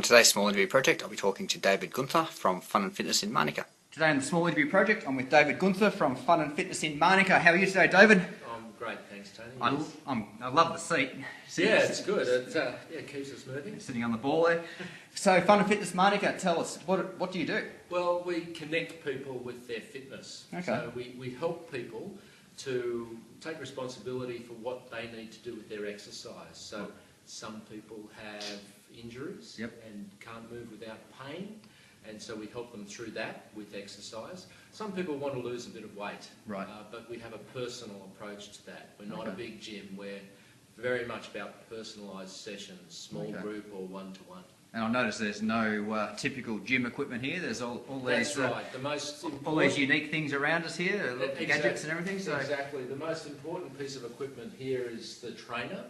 today's small interview project, I'll be talking to David Gunther from Fun and Fitness in Manuka. Today on the small interview project, I'm with David Gunther from Fun and Fitness in Manuka. How are you today, David? I'm great, thanks, Tony. I love the seat. Yeah, it's good. It keeps us moving. Sitting on the ball there. So, Fun and Fitness Manuka, tell us, what do you do? Well, we connect people with their fitness. Okay. So we help people to take responsibility for what they need to do with their exercise. So some people have injuries and can't move without pain, and so we help them through that with exercise. Some people want to lose a bit of weight, right? But we have a personal approach to that. We're not a big gym. We're very much about personalised sessions, small group or one-to-one. And I notice there's no typical gym equipment here. There's all these, that's right. The most all these unique things around us here, gadgets and everything. So. Exactly. The most important piece of equipment here is the trainer,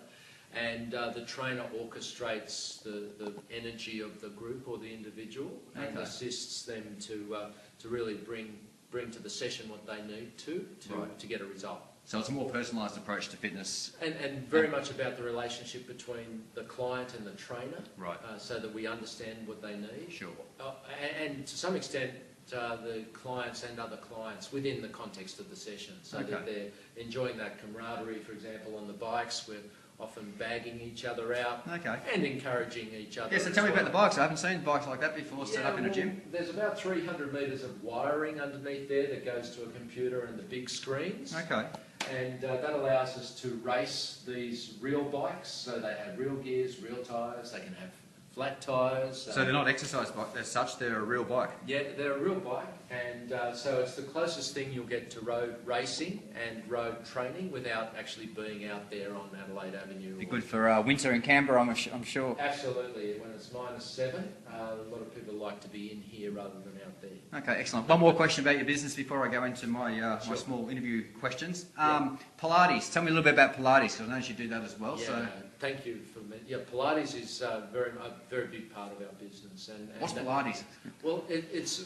and the trainer orchestrates the energy of the group or the individual and assists them to really bring to the session what they need to get a result. So it's a more personalised approach to fitness. And very much about the relationship between the client and the trainer, right? So that we understand what they need. Sure. And to some extent, the clients and other clients within the context of the session, so that they're enjoying that camaraderie. For example, on the bikes, we're often bagging each other out and encouraging each other. Yeah, so tell me about the bikes. I haven't seen bikes like that before set up in a gym. There's about 300 metres of wiring underneath there that goes to a computer and the big screens. Okay. And that allows us to race these real bikes, so they have real gears, real tyres, they can have flat tyres. So they're not exercise bikes as such, they're a real bike? Yeah, they're a real bike, and so it's the closest thing you'll get to road racing and road training without actually being out there on Adelaide Avenue. Be good for winter in Canberra, I'm sure. Absolutely, when it's -7, a lot of people like to be in here rather than out there. Okay, excellent. One more question about your business before I go into my my small interview questions. Pilates, tell me a little bit about Pilates, because I know you do that as well. Yeah, so. Thank you for me. Yeah, Pilates is a very big part of our business. And what's Pilates? Well, it's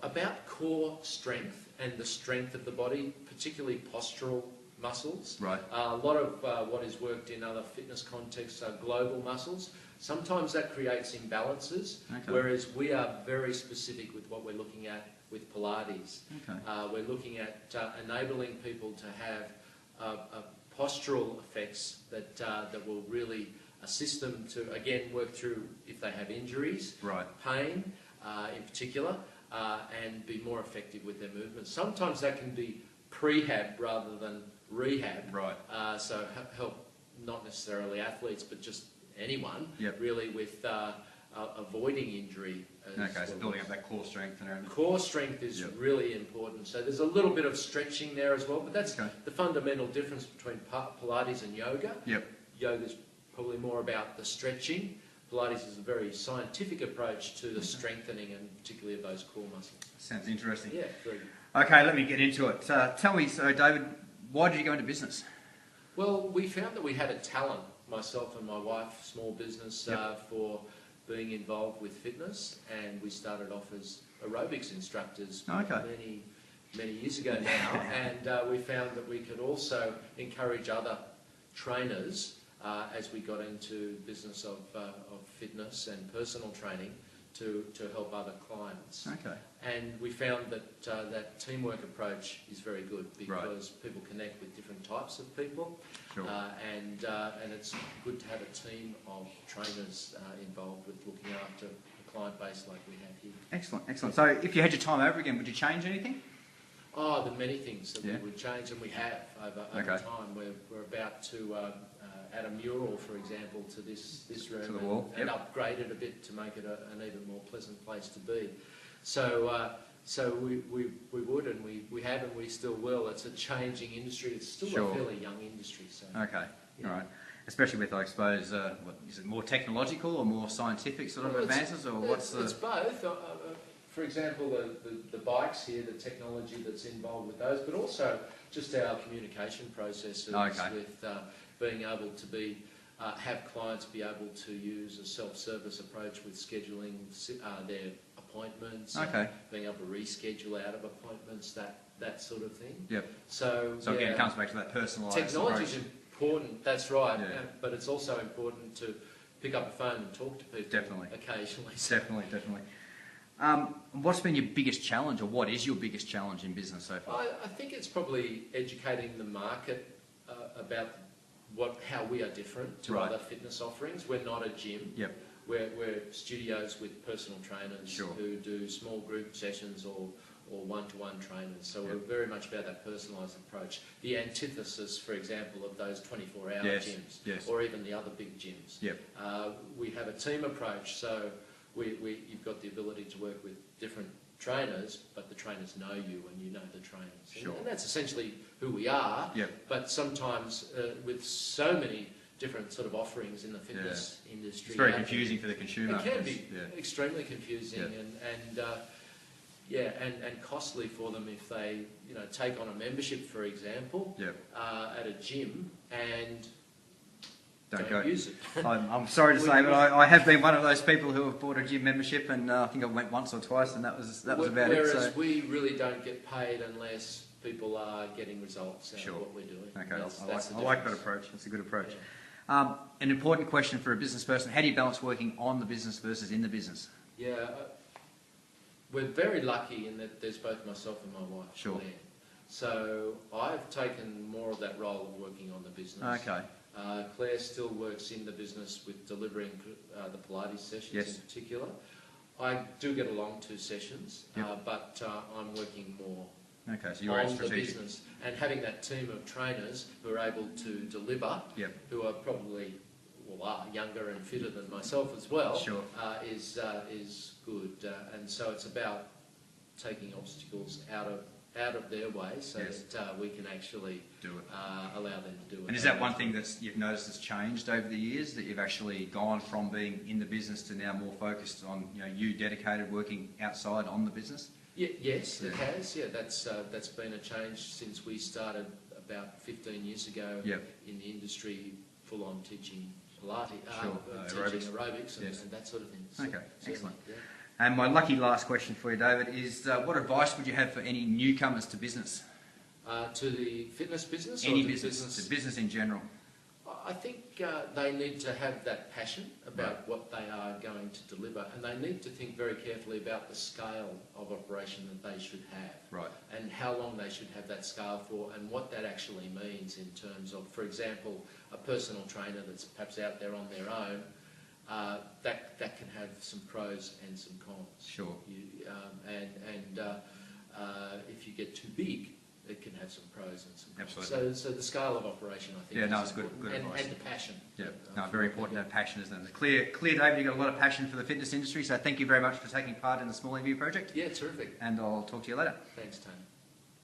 about core strength and the strength of the body, particularly postural muscles. Right. A lot of what is worked in other fitness contexts are global muscles. Sometimes that creates imbalances, whereas we are very specific with what we're looking at with Pilates. We're looking at enabling people to have postural effects that will really assist them to, again, work through if they have injuries, pain in particular, and be more effective with their movements. Sometimes that can be prehab rather than rehab, so help not necessarily athletes but just anyone really with avoiding injury. So building up that core strength and everything. Core strength is really important. So there's a little bit of stretching there as well, but that's the fundamental difference between Pilates and yoga. Yoga's probably more about the stretching. Pilates is a very scientific approach to the strengthening and particularly of those core muscles. Sounds interesting. Yeah, very good. Okay, let me get into it. Tell me, so David, why did you go into business? Well, we found that we had a talent, myself and my wife, small business, for being involved with fitness, and we started off as aerobics instructors many years ago now, and we found that we could also encourage other trainers as we got into business of fitness and personal training to help other clients. And we found that that teamwork approach is very good because people connect with different types of people, and it's good to have a team of trainers involved with looking after a client base like we have here. Excellent, excellent. So if you had your time over again, would you change anything? Oh, there are many things that we would change, and we have over time. We're about to add a mural, for example, to this room to the wall. and upgrade it a bit to make it an even more pleasant place to be. So we would, and we have, and we still will. It's a changing industry. It's still a fairly young industry. So all right. Especially with, I suppose, what is it, more technological or more scientific sort of advances, or what's the? It's both. For example, the bikes here, the technology that's involved with those, but also just our communication processes with being able to have clients be able to use a self-service approach with scheduling their appointments, being able to reschedule out of appointments, that sort of thing. So again, it comes back to that personalised technology is important. That's right, but it's also important pick up the phone and talk to people. Definitely. Occasionally. Definitely. What's been your biggest challenge, or what is your biggest challenge in business so far? I think it's probably educating the market about how we are different to other fitness offerings. We're not a gym. Yep. We're studios with personal trainers who do small group sessions or one-to-one trainers. So we're very much about that personalised approach. The antithesis, for example, of those 24-hour gyms, or even the other big gyms. Yep. We have a team approach, so you've got the ability to work with different trainers, but the trainers know you and you know the trainers. Sure. And that's essentially who we are. Yep. But sometimes with so many different sort of offerings in the fitness industry, it's very confusing for the consumer. It can be extremely confusing and costly for them if they take on a membership, for example, at a gym and don't use it. I'm sorry to say, but I have been one of those people who have bought a gym membership, and I think I went once or twice, and that was about it. Whereas we really don't get paid unless people are getting results out of what we're doing. Okay, I like that approach. That's a good approach. An important question for a business person: how do you balance working on the business versus in the business? Yeah, we're very lucky in that there's both myself and my wife. Sure. Claire. So I've taken more of that role of working on the business. Okay. Claire still works in the business with delivering the Pilates sessions in particular. I do get along to sessions, but I'm working more so you're on the business. And having that team of trainers who are able to deliver, who are probably are younger and fitter than myself as well, is good. And so it's about taking obstacles out of their way so that we can actually do it. Allow them to do it. And is that one thing that you've noticed has changed over the years, that you've actually gone from being in the business to now more focused on you dedicated working outside on the business? Yes, it has. Yeah, that's been a change since we started about 15 years ago in the industry, full on teaching Pilates, teaching aerobics and that sort of thing. So, okay, excellent. Yeah. And my lucky last question for you, David, is what advice would you have for any newcomers to business? To the fitness business? Any business, to business in general. I think they need to have that passion about what they are going to deliver, and they need to think very carefully about the scale of operation that they should have, and how long they should have that scale for, and what that actually means in terms of, for example, a personal trainer that's perhaps out there on their own. That can have some pros and some cons. Sure. If you get too big, it can have some pros and some cons. Absolutely. So the scale of operation, I think, is good advice. And the passion. Yeah, very important to have passion, isn't it? Clear, David, you've got a lot of passion for the fitness industry, so thank you very much for taking part in the Small Interview project. Yeah, terrific. And I'll talk to you later. Thanks, Tony.